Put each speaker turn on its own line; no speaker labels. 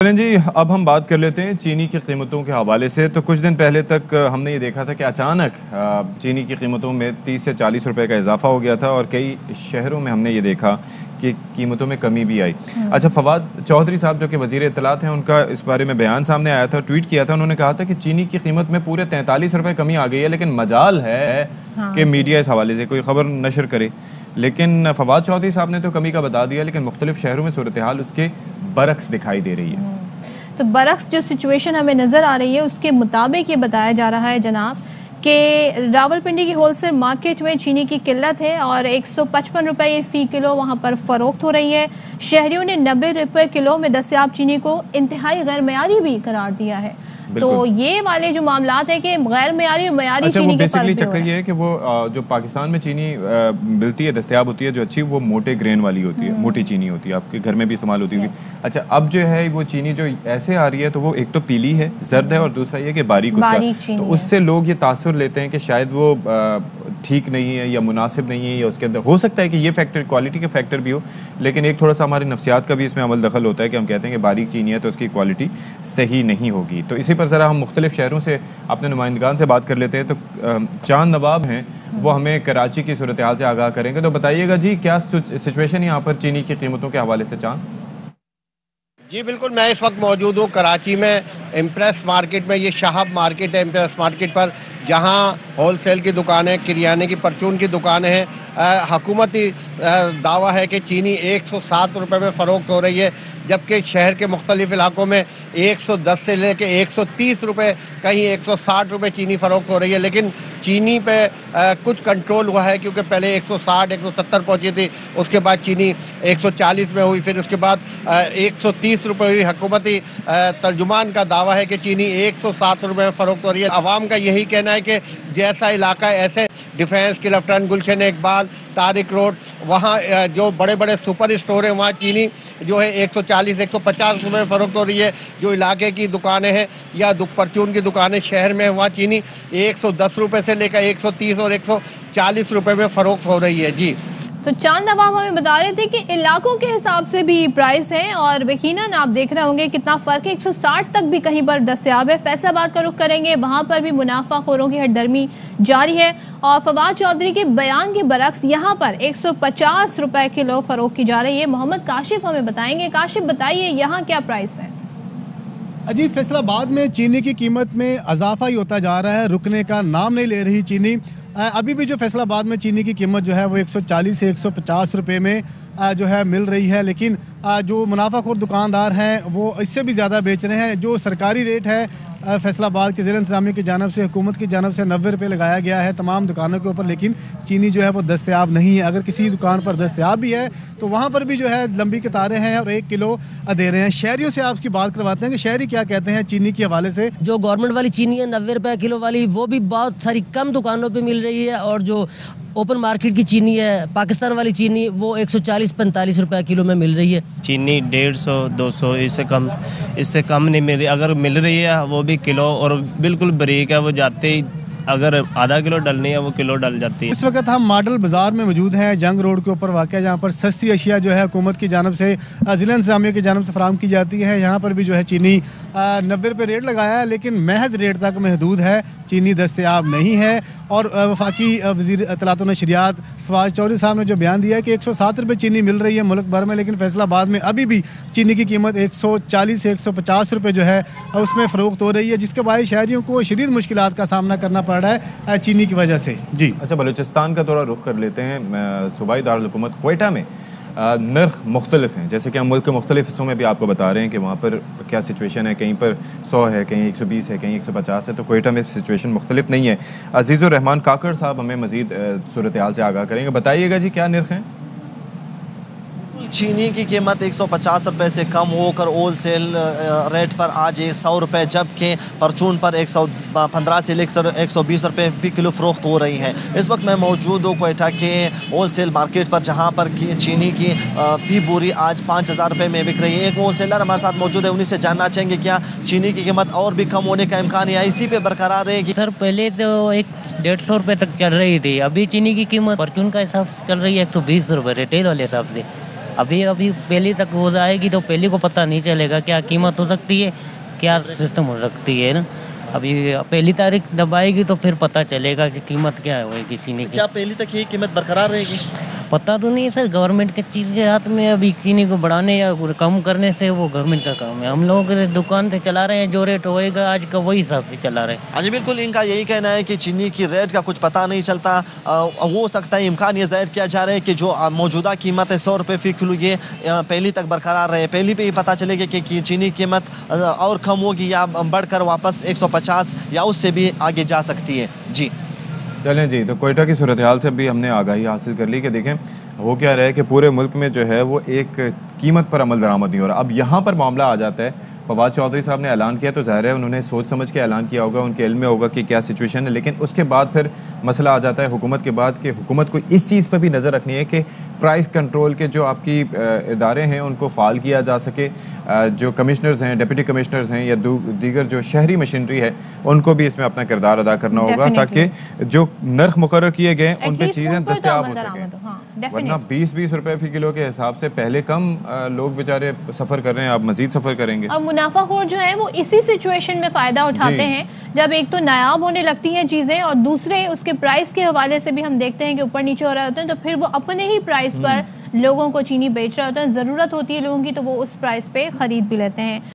चलें जी, अब हम बात कर लेते हैं चीनी की कीमतों के हवाले से। तो कुछ दिन पहले तक हमने ये देखा था कि अचानक चीनी की कीमतों में 30 से 40 रुपए का इजाफा हो गया था और कई शहरों में हमने ये देखा कि कीमतों में कमी भी आई। अच्छा, फवाद चौधरी साहब जो कि वज़ीर इत्तलात हैं, उनका इस बारे में बयान सामने आया था, ट्वीट किया था। उन्होंने कहा था कि चीनी की कीमत में पूरे 43 रुपए कमी आ गई है, लेकिन मजाल है कि मीडिया इस हवाले से कोई खबर नशर करे। लेकिन फवाद चौधरी साहब ने तो कमी का बता दिया, लेकिन मुख्तलिफ शहरों में सूरत हाल उसके बरक्स दिखाई दे रही है।
तो बरक्स जो सिचुएशन हमें नज़र आ रही है उसके मुताबिक ये बताया जा रहा है जनाब कि रावलपिंडी की होलसेल मार्केट में चीनी की किल्लत है और 155 रुपये फ़ी किलो वहाँ पर फ़रोख्त हो रही है। शहरियों ने 90 रुपये किलो में दस्तयाब चीनी को इंतहाई गैर मयारी भी करार दिया है। तो ये वाले जो मामलात है कि गैर मयारी मयारी चीनी के
बेसिकली चक्कर ये है कि वो जो पाकिस्तान में चीनी मिलती है, दस्तयाब होती है जो अच्छी, वो मोटे ग्रेन वाली होती है, मोटी चीनी होती है, आपके घर में भी इस्तेमाल होती होगी। अच्छा, अब जो है वो चीनी जो ऐसे आ रही है तो वो एक तो पीली है, जर्द है, और दूसरा ये कि बारीक उसका, तो उससे लोग ये तासुर लेते हैं कि शायद वो ठीक नहीं है या मुनासिब नहीं है, या उसके अंदर हो सकता है कि ये फैक्टर क्वालिटी के फैक्टर भी हो, लेकिन एक थोड़ा सा हमारे नफ्सियात का भी इसमें अमल दखल होता है कि हम कहते हैं कि बारीक चीनी है तो उसकी क्वालिटी सही नहीं होगी। तो इसी पर ज़रा हम मुख्तलिफ शहरों से अपने नुमाइंदगान से बात कर लेते हैं। तो चांद नवाब हैं, वो हमें कराची की सूरत हाल से आगाह करेंगे। तो बताइएगा जी, क्या सिचुएशन यहाँ पर चीनी की कीमतों के हवाले से? चांद
जी बिल्कुल, मैं इस वक्त मौजूद हूँ कराची में इम्प्रेस मार्केट में। ये शाहब मार्केट है इम्प्रेस मार्केट पर, जहाँ होलसेल की दुकानें, किरियाने की परचून की दुकानें हैं। हुकूमती दावा है कि चीनी 107 रुपये में फ़रोख्त हो रही है, जबकि शहर के मुख्तलिफ इलाकों में 110 से लेकर 130 रुपये, कहीं 160 रुपये चीनी फ़रोख्त हो रही है। लेकिन चीनी पे कुछ कंट्रोल हुआ है, क्योंकि पहले 160 170 पहुंची थी, उसके बाद चीनी 140 में हुई, फिर उसके बाद 130 रुपये हुई। हुकूमती तर्जुमान का दावा है कि चीनी 107 रुपये में फ़रोख्त हो रही है। आवाम का यही कहना है कि जैसा इलाका ऐसे डिफेंस की लेफ्टिनेंट गुलशन इकबाल, तारिक रोड, वहाँ जो बड़े बड़े सुपर स्टोर हैं, वहाँ चीनी जो है 140 150 रुपये में फ़रोख्त हो रही है। जो इलाके की दुकानें हैं या परचून की दुकानें शहर में, वहाँ चीनी 110 रुपये से लेकर 130 और 140 रुपये में फ़रोख्त हो रही है। जी,
तो चांद नवाब हमें बता रहे थे कि इलाकों के हिसाब से भी प्राइस है, और यकीनन आप देख रहे होंगे कितना फ़र्क है, 160 तक भी कहीं पर दस्तयाब है। फैसलाबाद का रुख करेंगे, वहाँ पर भी मुनाफाखोरों की हटदर्मी जारी है। और फवाद चौधरी के बयान के बरक्स यहाँ पर 150 रुपये किलो फ़रोख्त की जा रही है। मोहम्मद काशिफ हमें बताएंगे। काशिफ, बताइए यहाँ क्या प्राइस है?
जी, फैसलाबाद में चीनी की कीमत में इजाफा ही होता जा रहा है, रुकने का नाम नहीं ले रही चीनी। अभी भी जो फैसलाबाद में चीनी की कीमत जो है वो 140 से 150 रुपये में जो है मिल रही है, लेकिन जो मुनाफाखोर दुकानदार हैं वो इससे भी ज़्यादा बेच रहे हैं। जो सरकारी रेट है फैसलाबाद के ज़िला इंतज़ामिया की जानब से, हुकूमत की जानब से 90 रुपये लगाया गया है तमाम दुकानों के ऊपर, लेकिन चीनी जो है वो दस्तयाब नहीं है। अगर किसी दुकान पर दस्तयाब भी है तो वहाँ पर भी जो है लंबी कतारें हैं और 1 किलो दे रहे हैं। शहरियों से आपकी बात करवाते हैं कि शहरी क्या कहते हैं चीनी के हवाले से।
जो गवर्नमेंट वाली चीनी है 90 रुपये किलो वाली, वो भी बहुत सारी कम दुकानों पर मिल रही है, और जो ओपन मार्केट की चीनी है पाकिस्तान वाली चीनी, वो 140-45 रुपये किलो में मिल रही है।
चीनी 150 200 इससे कम नहीं मिल रही। अगर मिल रही है वो भी किलो, और बिल्कुल बारीक है, वो जाते ही अगर आधा किलो डलनी है वो किलो डल जाती है।
इस वक्त हम मॉडल बाज़ार में मौजूद हैं, जंग रोड के ऊपर वाक़ है, जहाँ पर सस्ती अशिया जो है हुकूमत की जानब से, ज़िला इंतज़ामिया की जानब से फराहम की जाती है। यहाँ पर भी जो है चीनी 90 रुपये रेट लगाया है, लेकिन महज रेट तक महदूद है, चीनी दस्तयाब नहीं है। और वफाकी वज़ीर इत्तलात व नशरियात फवाद चौधरी साहब ने जो बयान दिया है कि 107 रुपये चीनी मिल रही है मुल्क भर में, लेकिन फैसलाबाद में अभी भी चीनी की कीमत 140 से 150 रुपये जो है उसमें फ़रोख्त हो रही है, जिसके बाद शहरियों को शदीद मुश्किलात का सामना करना पड़ रहा है चीनी की वजह से। जी, अच्छा,
बलूचिस्तान का थोड़ा रुख कर लेते हैं। सूबाई दारुल हुकूमत क्वेटा में नर्ख मुख्तलिफ हैं, जैसे कि हम मुल्क के मुख्तलिफ हिस्सों में भी आपको बता रहे हैं कि वहाँ पर क्या सिचुएशन है। कहीं पर 100 है, कहीं 120 है, कहीं 150 है, तो क्वेटा में सिचुएशन मुख्तलिफ नहीं है। अजीज़ुर रहमान काकड़ साहब हमें मज़ीद सूरत हाल से आगाह करेंगे। बताइएगा जी, क्या नर्ख हैं?
चीनी की कीमत 150 रुपये से कम होकर होल सेल रेट पर आज 100 रुपये, जबकि परचून पर 115 से लेकर 120 रुपये भी किलो फ़रोख्त हो रही है। इस वक्त मैं मौजूद हूँ क्वेटा के होल सेल मार्केट पर, जहाँ पर चीनी की पी बोरी आज 5000 रुपये में बिक रही है। एक होल सेलर हमारे साथ मौजूद है, उन्हीं से जानना चाहेंगे क्या चीनी की कीमत और भी कम होने का इम्कान या इसी पे बरकरार रहेगी?
सर, पहले तो 150 रुपये तक चल रही थी, अभी चीनी की कीमत परचून का हिसाब से चल रही है 120 रुपये रिटेल वाले हिसाब से। अभी अभी पहली तक वो जाएगी तो पहली को पता नहीं चलेगा क्या कीमत हो सकती है, क्या सिस्टम हो सकती है ना। अभी पहली तारीख दबाएगी तो फिर पता चलेगा कि कीमत क्या होगी चीनी की।
क्या पहली तक ये कीमत बरकरार रहेगी?
पता तो नहीं है सर, गवर्नमेंट के चीज़ के हाथ में। अभी चीनी को बढ़ाने या कम करने से वो गवर्नमेंट का काम है। हम लोग दुकान से चला रहे हैं, जो रेट होएगा आज का वही हिसाब से चला रहे हैं।
हाँ जी बिल्कुल, इनका यही कहना है कि चीनी की रेट का कुछ पता नहीं चलता। हो सकता है, इम्कान ये जाहिर किया जा रहा है कि जो मौजूदा कीमत है 100 रुपये फ़ी किलो, ये पहली तक बरकरार रहे। पहली पे ही पता चलेगा कि चीनी की कीमत और कम होगी या बढ़कर वापस 150 या उससे भी आगे जा सकती है। जी
चलें जी, तो कोयटा की सूरत हाल से भी हमने आगाही हासिल कर ली कि देखें हो क्या रहा है कि पूरे मुल्क में जो है वो एक कीमत पर अमल दरामद नहीं हो रहा। अब यहाँ पर मामला आ जाता है, फवाद चौधरी साहब ने ऐलान किया तो ज़ाहिर है उन्होंने सोच समझ के ऐलान किया होगा, उनके इल्म में होगा कि क्या सिचुएशन है। लेकिन उसके बाद फिर मसला आ जाता है हुकूमत के बाद कि हुकूमत को इस चीज़ पर भी नज़र रखनी है कि प्राइस कंट्रोल के जो आपकी इदारे हैं उनको फ़ाल किया जा सके। जो कमिश्नर्स हैं, डिप्टी कमिश्नर्स हैं या दीगर जो शहरी मशीनरी है उनको भी इसमें अपना किरदार अदा करना होगा ताकि जो नर्ख मुकर्रर किए गए उन पर चीज़ें दस्तयाब हो सकें। वरना 20-20 रुपए फ़ी किलो के हिसाब से पहले कम लोग बेचारे सफ़र कर रहे हैं, आप मज़ीद सफ़र करेंगे।
अब मुनाफाखोर जो है वो इसी सिचुएशन में फ़ायदा उठाते हैं जब एक तो नायाब होने लगती हैं चीज़ें और दूसरे उसके प्राइस के हवाले से भी हम देखते हैं कि ऊपर नीचे हो रहे होते हैं, तो फिर वो अपने ही प्राइस पर लोगों को चीनी बेच रहे होते हैं। ज़रूरत होती है लोगों की तो वो उस प्राइस पे ख़रीद भी लेते हैं।